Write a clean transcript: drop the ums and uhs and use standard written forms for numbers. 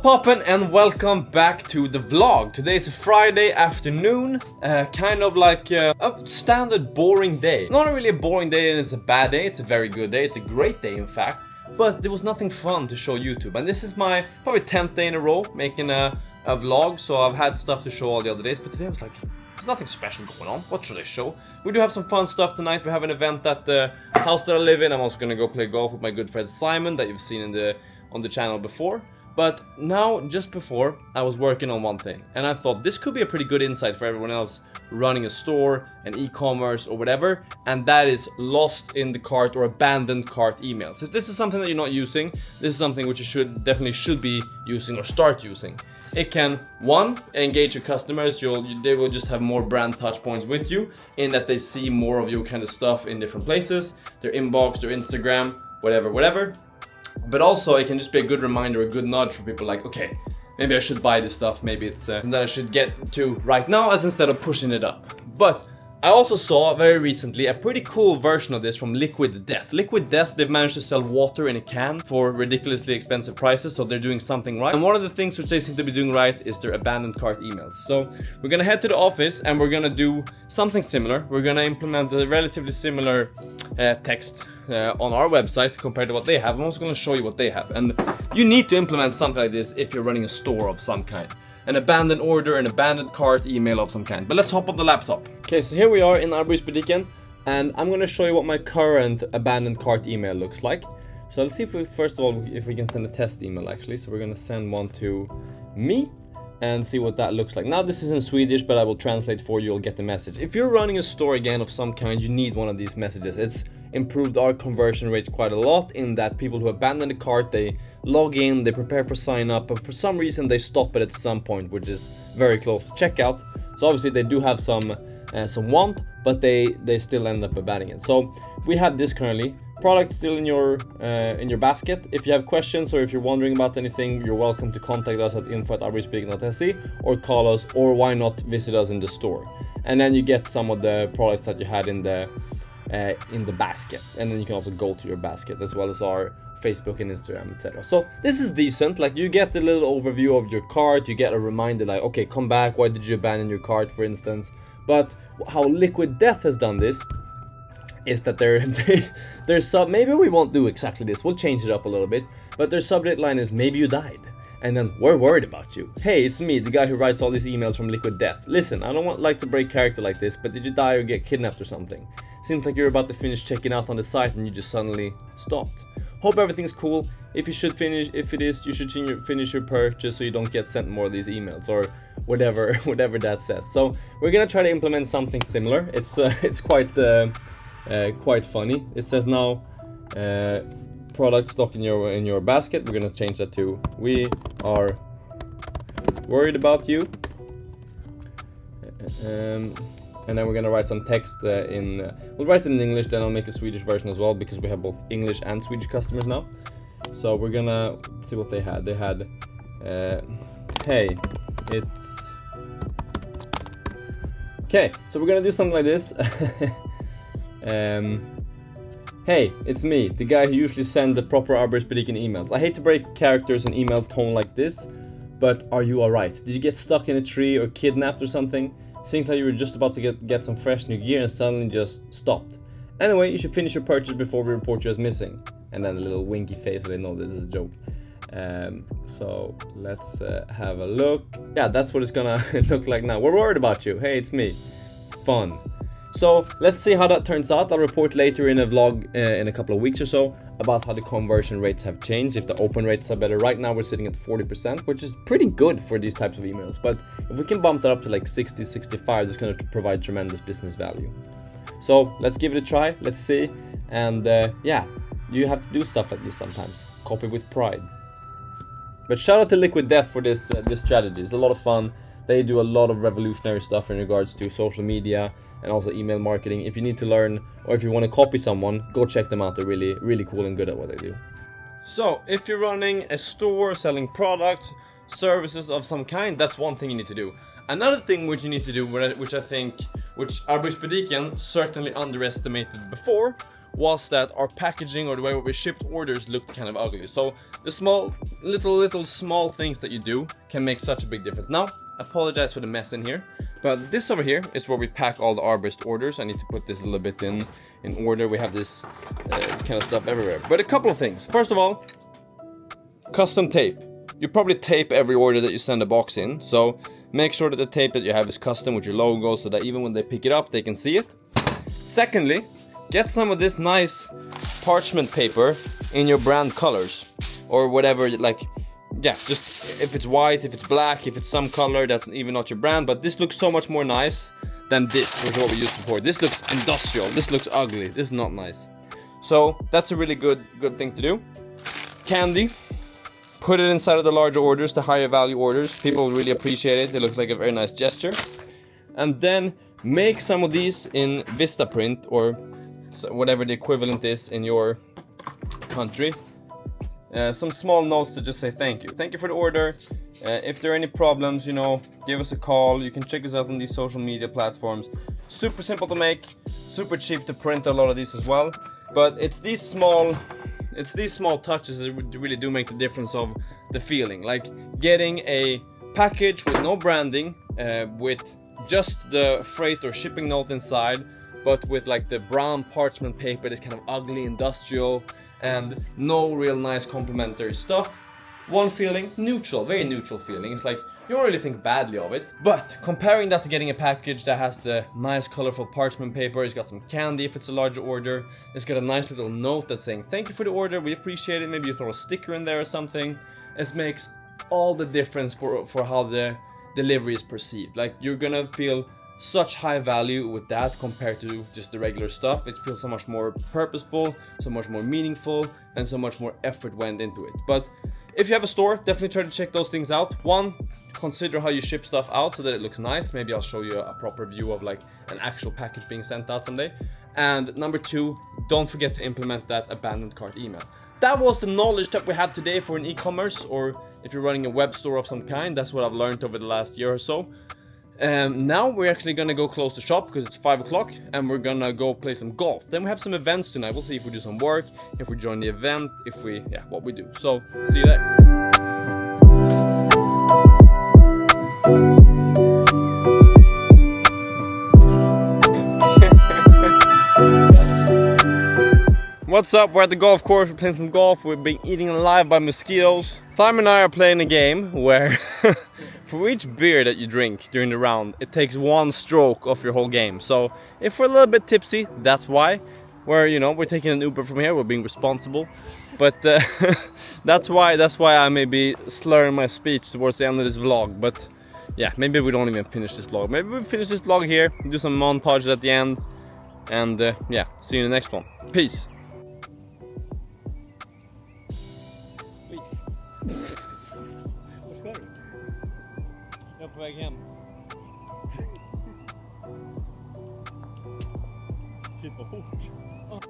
poppin' and welcome back to the vlog. Today is a Friday afternoon, kind of like a standard boring day. Not really a boring day and it's a bad day, it's a very good day, it's a great day in fact. But there was nothing fun to show YouTube, and this is my probably 10th day in a row making a vlog, so I've had stuff to show all the other days, but today I was like, there's nothing special going on, what should I show? We do have some fun stuff tonight. We have an event at the house that I live in. I'm also gonna go play golf with my good friend Simon that you've seen on the channel before. But now, just before, I was working on one thing, and I thought this could be a pretty good insight for everyone else running a store, an e-commerce or whatever, and that is lost in the cart or abandoned cart emails. If this is something that you're not using, this is something which you definitely should be using or start using. It can, one, engage your customers. They will just have more brand touch points with you in that they see more of your kind of stuff in different places, their inbox, their Instagram, whatever. But also it can just be a good reminder, a good nudge for people like, okay, maybe I should buy this stuff, maybe it's something that I should get to right now as instead of pushing it up. But I also saw very recently a pretty cool version of this from Liquid Death. Liquid Death, they've managed to sell water in a can for ridiculously expensive prices, so they're doing something right. And one of the things which they seem to be doing right is their abandoned cart emails. So we're gonna head to the office and we're gonna do something similar. We're gonna implement a relatively similar text on our website compared to what they have. I'm also going to show you what they have, and you need to implement something like this if you're running a store of some kind. An abandoned order, an abandoned cart email of some kind. But let's hop on the laptop. Okay, so here we are in Arbeidsbutikken, and I'm going to show you what my current abandoned cart email looks like. So let's see if we, first of all, if we can send a test email actually. So we're going to send one to me and see what that looks like. Now this is in Swedish, but I will translate for you, you'll get the message. If you're running a store again of some kind, you need one of these messages. It's improved our conversion rates quite a lot in that people who abandon the cart, they log in, they prepare for sign up, but for some reason they stop it at some point, which is very close to checkout. So obviously they do have some want, but they still end up abandoning it. So we have this currently. Product still in your basket. If you have questions or if you're wondering about anything, you're welcome to contact us at info@arbeidsbutikken.se or call us, or why not visit us in the store. And then you get some of the products that you had in the basket, and then you can also go to your basket as well as our Facebook and Instagram, etc. So this is decent. Like, you get a little overview of your cart, you get a reminder like, okay, come back, why did you abandon your cart, for instance. But how Liquid Death has done this is that their maybe we won't do exactly this, we'll change it up a little bit, but their subject line is maybe you died, and then we're worried about you. Hey, it's me, the guy who writes all these emails from Liquid Death. Listen, I don't like to break character like this, but did you die or get kidnapped or something? Seems like you're about to finish checking out on the site and you just suddenly stopped. Hope everything's cool. If it is, you should finish your purchase so you don't get sent more of these emails or whatever that says. So we're gonna try to implement something similar. It's quite funny. It says now product stock in your basket. We're gonna change that to we are worried about you. And then we're gonna write some text we'll write it in English, then I'll make a Swedish version as well because we have both English and Swedish customers now. So we're gonna see what they had. They had, hey, it's... Okay, so we're gonna do something like this. Hey, it's me, the guy who usually sends the proper Arbeidsbutikken emails. I hate to break characters and email tone like this, but are you alright? Did you get stuck in a tree or kidnapped or something? Seems like you were just about to get some fresh new gear and suddenly just stopped. Anyway, you should finish your purchase before we report you as missing. And then a little winky face so they know this is a joke. So let's have a look. Yeah, that's what it's gonna look like now. We're worried about you. Hey, it's me. Fun. So let's see how that turns out. I'll report later in a vlog in a couple of weeks or so about how the conversion rates have changed, if the open rates are better. Right now we're sitting at 40%, which is pretty good for these types of emails. But if we can bump that up to like 60, 65, it's going to provide tremendous business value. So let's give it a try. Let's see. And yeah, you have to do stuff like this sometimes. Copy with pride. But shout out to Liquid Death for this strategy. It's a lot of fun. They do a lot of revolutionary stuff in regards to social media and also email marketing. If you need to learn or if you want to copy someone, go check them out. They're really, really cool and good at what they do. So if you're running a store selling products, services of some kind, that's one thing you need to do. Another thing which you need to do, which Arbeidsbutikken certainly underestimated before, was that our packaging or the way we shipped orders looked kind of ugly. So the small, little small things that you do can make such a big difference. Now, apologize for the mess in here, but this over here is where we pack all the Arbest orders. I need to put this a little bit in order. We have this kind of stuff everywhere. But a couple of things. First of all, custom tape. You probably tape every order that you send a box in, so make sure that the tape that you have is custom with your logo so that even when they pick it up, they can see it. Secondly, get some of this nice parchment paper in your brand colors or whatever, like, yeah, just if it's white, if it's black, if it's some color that's even not your brand, but this looks so much more nice than this, which is what we used before. This looks industrial, this looks ugly, this is not nice. So that's a really good thing to do. Candy. Put it inside of the larger orders, the higher value orders. People really appreciate it. It looks like a very nice gesture. And then make some of these in Vistaprint or whatever the equivalent is in your country. Some small notes to just say thank you. Thank you for the order. If there are any problems, you know, give us a call. You can check us out on these social media platforms. Super simple to make, super cheap to print a lot of these as well. But it's these small touches that really do make the difference of the feeling. Like getting a package with no branding, with just the freight or shipping note inside, but with like the brown parchment paper that's kind of ugly, industrial, and no real nice complementary stuff. One feeling, neutral, very neutral feeling. It's like you don't really think badly of it. But comparing that to getting a package that has the nice colorful parchment paper, it's got some candy if it's a larger order, it's got a nice little note that's saying thank you for the order, we appreciate it, maybe you throw a sticker in there or something. It makes all the difference for how the delivery is perceived. Like you're gonna feel such high value with that compared to just the regular stuff. It feels so much more purposeful, so much more meaningful, and so much more effort went into it. But if you have a store, definitely try to check those things out. One, consider how you ship stuff out so that it looks nice. Maybe I'll show you a proper view of like an actual package being sent out someday. And number two, don't forget to implement that abandoned cart email. That was the knowledge that we had today for an e-commerce, or if you're running a web store of some kind. That's what I've learned over the last year or so. Now we're actually gonna go close the shop because it's 5 o'clock and we're gonna go play some golf. Then we have some events tonight. We'll see if we do some work, if we join the event, if we, yeah, what we do. So, see you there. What's up? We're at the golf course, we're playing some golf, we're being eaten alive by mosquitoes. Simon and I are playing a game where for each beer that you drink during the round, it takes one stroke of your whole game. So if we're a little bit tipsy, that's why. We're taking an Uber from here, we're being responsible. But that's why I may be slurring my speech towards the end of this vlog. But yeah, maybe we don't even finish this vlog. Maybe we finish this vlog here, do some montages at the end. And yeah, see you in the next one. Peace. Jag är på väg hem. Shit vad fort.